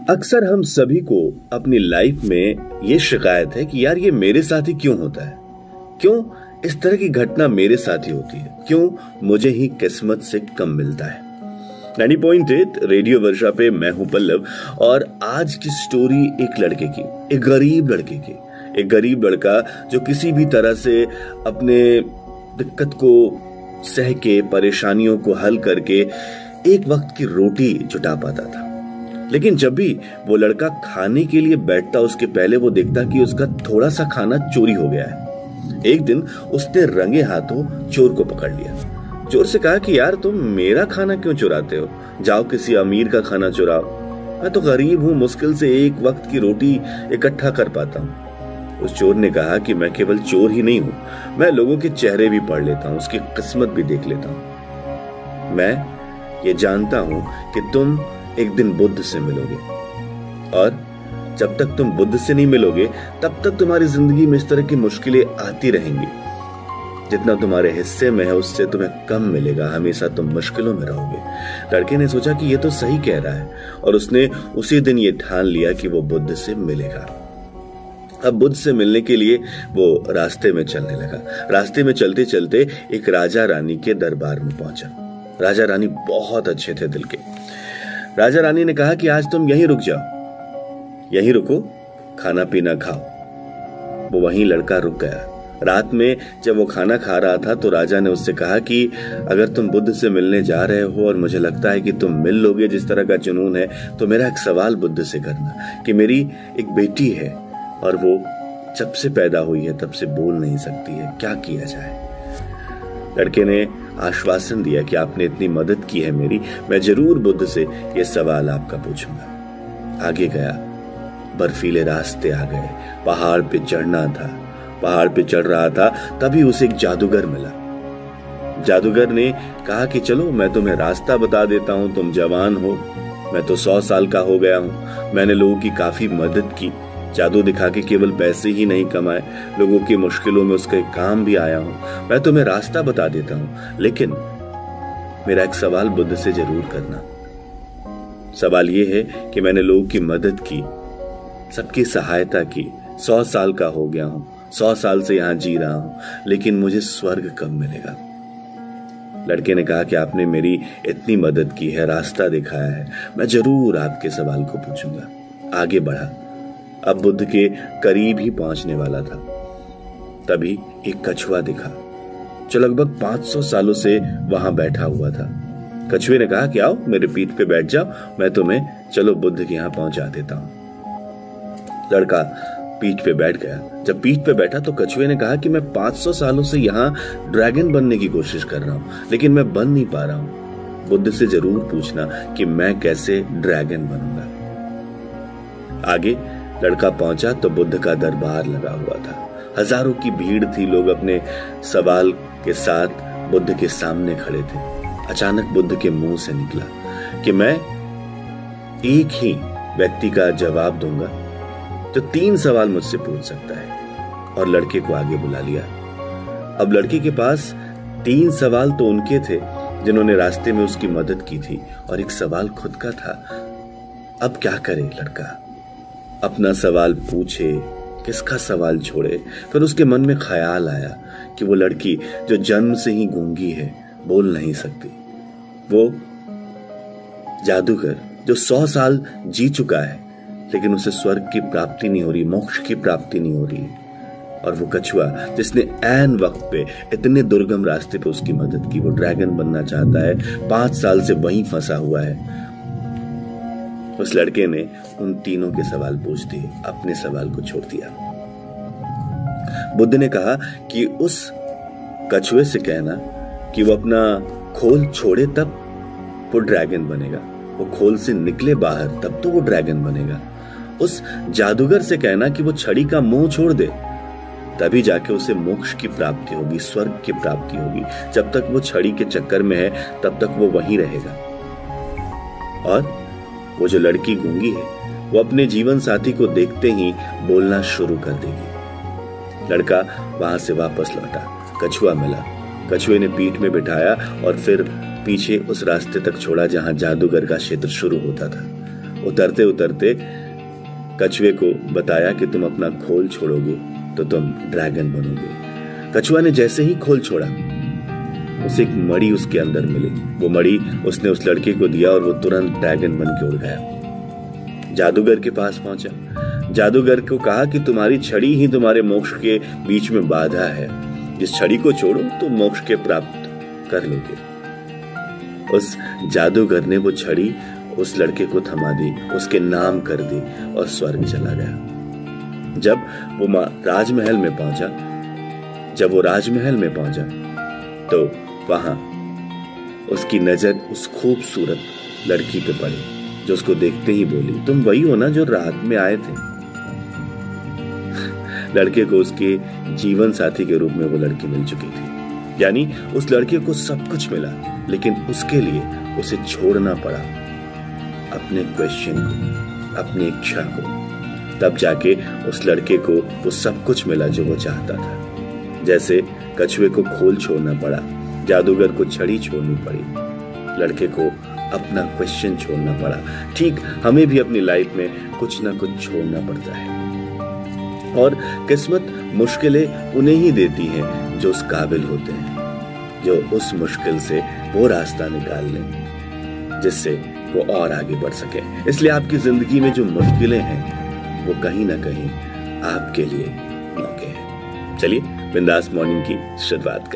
अक्सर हम सभी को अपनी लाइफ में ये शिकायत है कि यार ये मेरे साथ ही क्यों होता है, क्यों इस तरह की घटना मेरे साथ ही होती है, क्यों मुझे ही किस्मत से कम मिलता है। 90.8 रेडियो वर्षा पे मैं हूं पल्लव और आज की स्टोरी एक लड़के की, एक गरीब लड़के की। एक गरीब लड़का जो किसी भी तरह से अपने दिक्कत को सह के, परेशानियों को हल करके एक वक्त की रोटी जुटा पाता था। लेकिन जब भी वो लड़का खाने के लिए बैठता उसके पहले वो देखता कि उसका थोड़ा सा खाना चोरी हो गया है। एक दिन उसने रंगे हाथों चोर को पकड़ लिया। चोर से कहा कि यार तुम मेरा खाना क्यों चुराते हो, जाओ किसी अमीर का खाना चुराओ, मैं तो गरीब हूं, मुश्किल से एक वक्त की रोटी इकट्ठा कर पाता हूं। उस चोर ने कहा कि मैं केवल चोर ही नहीं हूं, मैं लोगों के चेहरे भी पढ़ लेता हूं, उसकी किस्मत भी देख लेता हूं। मैं ये जानता हूं कि तुम एक दिन बुद्ध से मिलोगे और जब तक तुम बुद्ध से नहीं मिलोगे तब तक तुम्हारी जिंदगी में इस तरह की मुश्किलें आती रहेंगी। जितना तुम्हारे हिस्से में है उससे तुम्हें कम मिलेगा, हमेशा तुम मुश्किलों में रहोगे। लड़के ने सोचा कि ये तो सही कह रहा है और उसने उसी दिन ये ठान लिया कि वो बुद्ध से मिलेगा। अब बुद्ध से मिलने के लिए वो रास्ते में चलने लगा। रास्ते में चलते चलते एक राजा रानी के दरबार में पहुंचा। राजा रानी बहुत अच्छे थे दिल के। राजा रानी ने कहा कि आज तुम यहीं रुक जाओ, यहीं रुको, खाना पीना खाओ। वो वहीं लड़का रुक गया। रात में जब वो खाना खा रहा था तो राजा ने उससे कहा कि अगर तुम बुद्ध से मिलने जा रहे हो और मुझे लगता है कि तुम मिल लोगे, जिस तरह का जुनून है, तो मेरा एक सवाल बुद्ध से करना कि मेरी एक बेटी है और वो जब से पैदा हुई है तब से बोल नहीं सकती है, क्या किया जाए। लड़के ने आश्वासन दिया कि आपने इतनी मदद की है मेरी, मैं जरूर बुद्ध से ये सवाल आपका पूछूंगा। आगे गया, बर्फीले रास्ते आ गए, पहाड़ पे चढ़ना था। पहाड़ पे चढ़ रहा था तभी उसे एक जादूगर मिला। जादूगर ने कहा कि चलो मैं तुम्हें रास्ता बता देता हूं, तुम जवान हो, मैं तो 100 साल का हो गया हूं, मैंने लोगों की काफी मदद की, जादू दिखा के केवल पैसे ही नहीं कमाए, लोगों की मुश्किलों में उसके काम भी आया हूं, मैं तुम्हें रास्ता बता देता हूं, लेकिन मेरा एक सवाल बुद्ध से जरूर करना। सवाल यह है कि मैंने लोगों की मदद की, सबकी सहायता की, 100 साल का हो गया हूं, 100 साल से यहां जी रहा हूं, लेकिन मुझे स्वर्ग कब मिलेगा। लड़के ने कहा कि आपने मेरी इतनी मदद की है, रास्ता दिखाया है, मैं जरूर आपके सवाल को पूछूंगा। आगे बढ़ा, अब बुद्ध के करीब ही पहुंचने वाला था। तभी एक कछुआ दिखा जो लगभग 500 सालों से वहां बैठा हुआ था। कछुए ने कहा कि आओ मेरे पीठ पे बैठ जाओ, मैं तुम्हें चलो बुद्ध के यहां पहुंचा देता हूं। लड़का पीठ पे बैठ गया। जब पीठ पे बैठा तो कछुए ने कहा कि मैं 500 सालों से यहां ड्रैगन बनने की कोशिश कर रहा हूं, लेकिन मैं बन नहीं पा रहा हूं। बुद्ध से जरूर पूछना कि मैं कैसे ड्रैगन बनूंगा। आगे लड़का पहुंचा तो बुद्ध का दरबार लगा हुआ था। हजारों की भीड़ थी, लोग अपने सवाल के साथ बुद्ध के सामने खड़े थे। अचानक बुद्ध के मुंह से निकला कि मैं एक ही व्यक्ति का जवाब दूंगा जो 3 सवाल मुझसे पूछ सकता है, और लड़के को आगे बुला लिया। अब लड़के के पास 3 सवाल तो उनके थे जिन्होंने रास्ते में उसकी मदद की थी, और एक सवाल खुद का था। अब क्या करे लड़का, अपना सवाल पूछे, किसका सवाल छोड़े। फिर उसके मन में ख्याल आया कि वो लड़की जो जन्म से ही गूंगी है, बोल नहीं सकती, वो जादूगर जो 100 साल जी चुका है लेकिन उसे स्वर्ग की प्राप्ति नहीं हो रही, मोक्ष की प्राप्ति नहीं हो रही, और वो कछुआ जिसने ऐन वक्त पे इतने दुर्गम रास्ते पे उसकी मदद की, वो ड्रैगन बनना चाहता है, 5 साल से वहीं फंसा हुआ है। उस लड़के ने उन तीनों के सवाल पूछ दिए, अपने सवाल को छोड़ दिया। बुद्ध ने कहा कि उस कछुए से कहना कि वो अपना खोल छोड़े तब वो ड्रैगन बनेगा, वो खोल से निकले बाहर तब तो वो ड्रैगन बनेगा। उस जादूगर से कहना कि वो छड़ी का मोह छोड़ दे, तभी जाके उसे मोक्ष की प्राप्ति होगी, स्वर्ग की प्राप्ति होगी। जब तक वो छड़ी के चक्कर में है तब तक वो वहीं रहेगा। और वो जो लड़की गूंगी है वो अपने जीवन साथी को देखते ही बोलना शुरू कर देगी। लड़का वहां से वापस लौटा, कछुआ मिला, कछुए ने पीठ में बिठाया और फिर पीछे उस रास्ते तक छोड़ा जहां जादूगर का क्षेत्र शुरू होता था। उतरते उतरते कछुए को बताया कि तुम अपना खोल छोड़ोगे तो तुम ड्रैगन बनोगे। कछुआ ने जैसे ही खोल छोड़ा, उसे एक मणि उसके अंदर मिली। वो मणि उसने उस लड़के को दिया और वो तुरंत ड्रैगन बन के उड़ गया। जादूगर के पास पहुंचा। जादूगर को कहा कि तुम्हारी छड़ी ही तुम्हारे मोक्ष के बीच में बाधा है, जिस छड़ी को छोड़ो तो मोक्ष के प्राप्त कर लोगे। उस जादूगर ने वो छड़ी उस लड़के को थमा दी, उसके नाम कर दी और स्वर्ग चला गया। जब वो राजमहल में पहुंचा तो वहां उसकी नजर उस खूबसूरत लड़की पे पड़ी, जो उसको देखते ही बोली, तुम वही हो ना जो रात में आए थे। लड़के को उसके जीवन साथी के रूप में वो लड़की मिल चुकी थी। यानी उस लड़के को सब कुछ मिला, लेकिन उसके लिए उसे छोड़ना पड़ा अपने क्वेश्चन को, अपनी इच्छा को। तब जाके उस लड़के को वो सब कुछ मिला जो वो चाहता था। जैसे कछुए को खोल छोड़ना पड़ा, जादूगर को छड़ी छोड़नी पड़ी, लड़के को अपना क्वेश्चन छोड़ना पड़ा। ठीक हमें भी अपनी लाइफ में कुछ ना कुछ छोड़ना पड़ता है, और किस्मत मुश्किलें उन्हें ही देती हैं जो उस काबिल होते हैं, जो उस मुश्किल से वो रास्ता निकाल लें जिससे वो और आगे बढ़ सके। इसलिए आपकी जिंदगी में जो मुश्किलें हैं वो कहीं ना कहीं आपके लिए मौके हैं। चलिए बिंदास मॉर्निंग की शुरुआत करें।